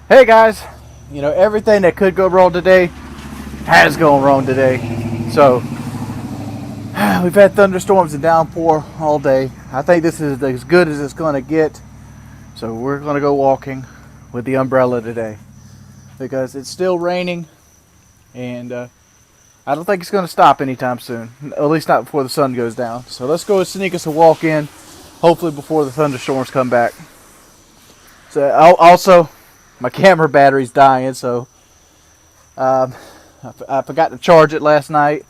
Hey guys, everything that could go wrong today has gone wrong today. So we've had thunderstorms and downpour all day. I think this is as good as it's going to get. So we're going to go walking with the umbrella today because it's still raining, and I don't think it's going to stop anytime soon. At least not before the sun goes down. So let's go sneak us a walk in, hopefully before the thunderstorms come back. So also, my camera battery's dying, so I forgot to charge it last night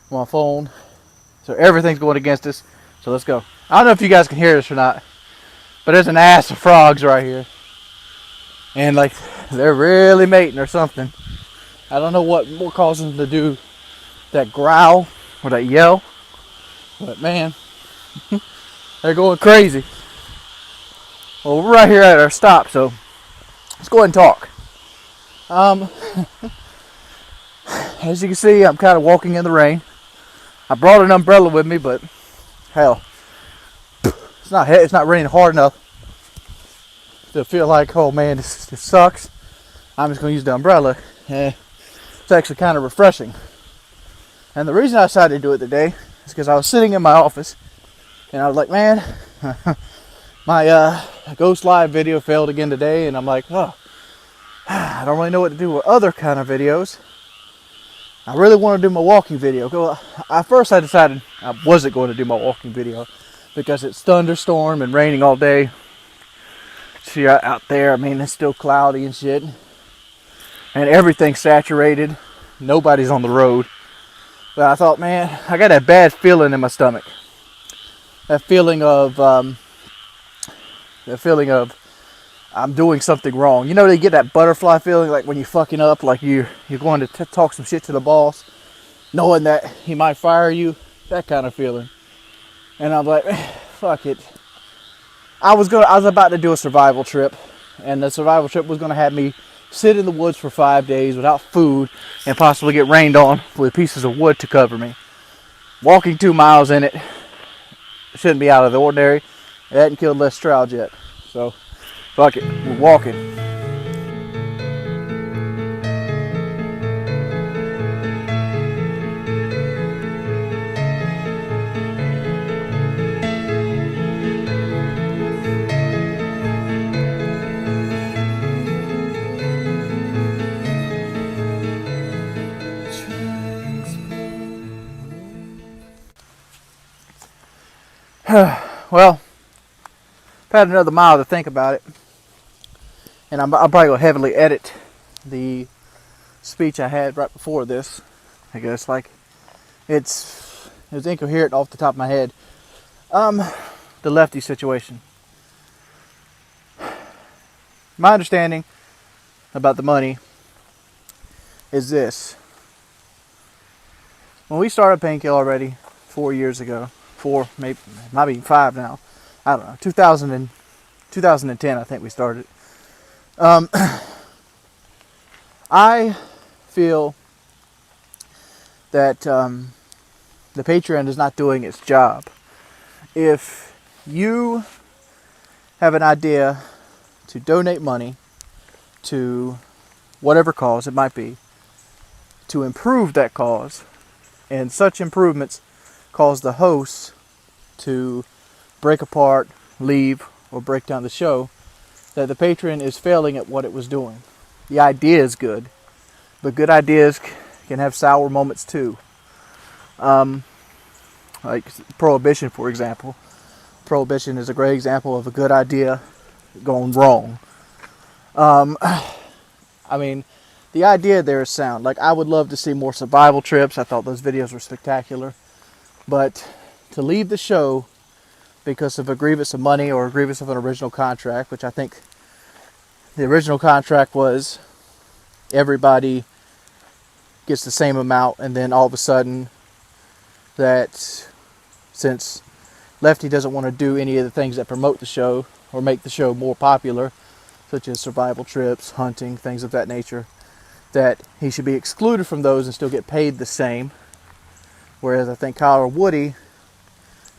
on my phone. So everything's going against us. So let's go. I don't know if you guys can hear this or not, but there's an ass of frogs right here. And like, they're really mating or something. I don't know what causes them to do that growl or that yell, but man, they're going crazy. Well, we're right here at our stop, so let's go ahead and talk. As you can see, I'm kind of walking in the rain. I brought an umbrella with me, but hell, it's not raining hard enough to feel like, oh man, this sucks. I'm just going to use the umbrella. It's actually kind of refreshing. And the reason I decided to do it today is because I was sitting in my office and I was like, man, my Ghost Live video failed again today, and I'm like, oh, I don't really know what to do with other kind of videos. I really want to do my walking video. At first I decided I wasn't going to do my walking video because it's thunderstorm and raining all day. See out there, I mean, it's still cloudy and shit. And everything's saturated. Nobody's on the road. But I thought, man, I got that bad feeling in my stomach. That feeling of I'm doing something wrong. You know, they get that butterfly feeling, like when you're fucking up, like you're going to talk some shit to the boss, knowing that he might fire you, that kind of feeling. And I'm like, fuck it. I was about to do a survival trip, and the survival trip was going to have me sit in the woods for 5 days without food and possibly get rained on with pieces of wood to cover me. Walking 2 miles in it shouldn't be out of the ordinary. It hadn't killed less trout yet. So, fuck it. We're walking. Well, I've had another mile to think about it, and I'm probably going to heavily edit the speech I had right before this. I guess it was incoherent off the top of my head. The Lefty situation. My understanding about the money is this: when we started Painkiller already 4 years ago, maybe might be 5 now. I don't know. 2010, I think we started. I feel that the Patreon is not doing its job. If you have an idea to donate money to whatever cause it might be, to improve that cause, and such improvements cause the hosts to break apart, leave, or break down the show, that the Patreon is failing at what it was doing. The idea is good, but good ideas can have sour moments too. Like Prohibition, for example. Prohibition is a great example of a good idea going wrong. I mean, the idea there is sound. Like, I would love to see more survival trips. I thought those videos were spectacular. But to leave the show because of a grievance of money or a grievance of an original contract, which I think the original contract was everybody gets the same amount, and then all of a sudden that since Lefty doesn't want to do any of the things that promote the show or make the show more popular, such as survival trips, hunting, things of that nature, that he should be excluded from those and still get paid the same. Whereas I think Kyle or Woody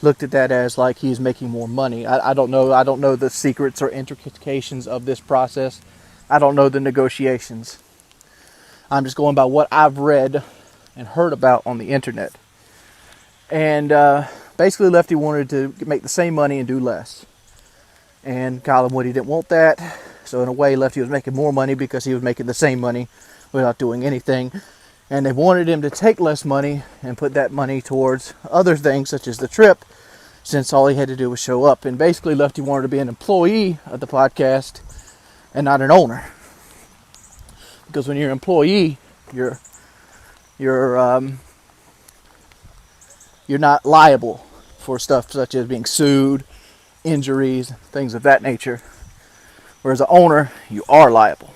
looked at that as like he's making more money. I don't know the secrets or intrications of this process. I don't know the negotiations. I'm just going by what I've read and heard about on the internet. And basically Lefty wanted to make the same money and do less. And Colin Woody didn't want that. So in a way, Lefty was making more money because he was making the same money without doing anything. And they wanted him to take less money and put that money towards other things such as the trip, since all he had to do was show up. And basically Lefty wanted to be an employee of the podcast and not an owner. Because when you're an employee, you're not liable for stuff such as being sued, injuries, things of that nature. Whereas an owner, you are liable.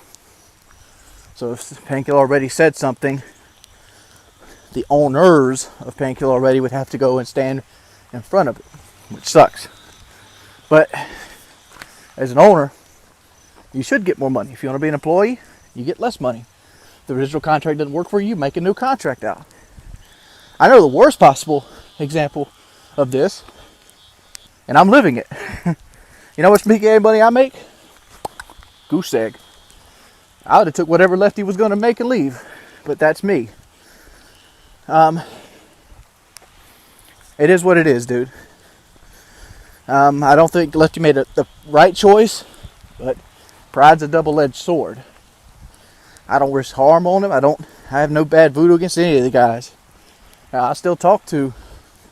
So if Painkiller Already said something, the owners of Painkiller Already would have to go and stand in front of it, which sucks. But as an owner, you should get more money. If you want to be an employee, you get less money. If the original contract doesn't work for you, make a new contract out. I know the worst possible example of this, and I'm living it. You know what's making money I make? Goose egg. I would have took whatever Lefty was going to make and leave, but that's me. It is what it is, dude. I don't think Lefty made the right choice, but pride's a double-edged sword. I don't wish harm on him. I have no bad voodoo against any of the guys. I still talk to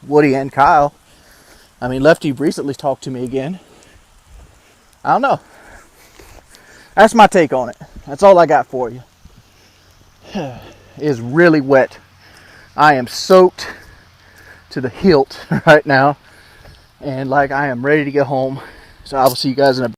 Woody and Kyle. I mean, Lefty recently talked to me again. I don't know. That's my take on it. That's all I got for you. It is really wet. I am soaked to the hilt right now. And like I am ready to get home. So I will see you guys in a bit.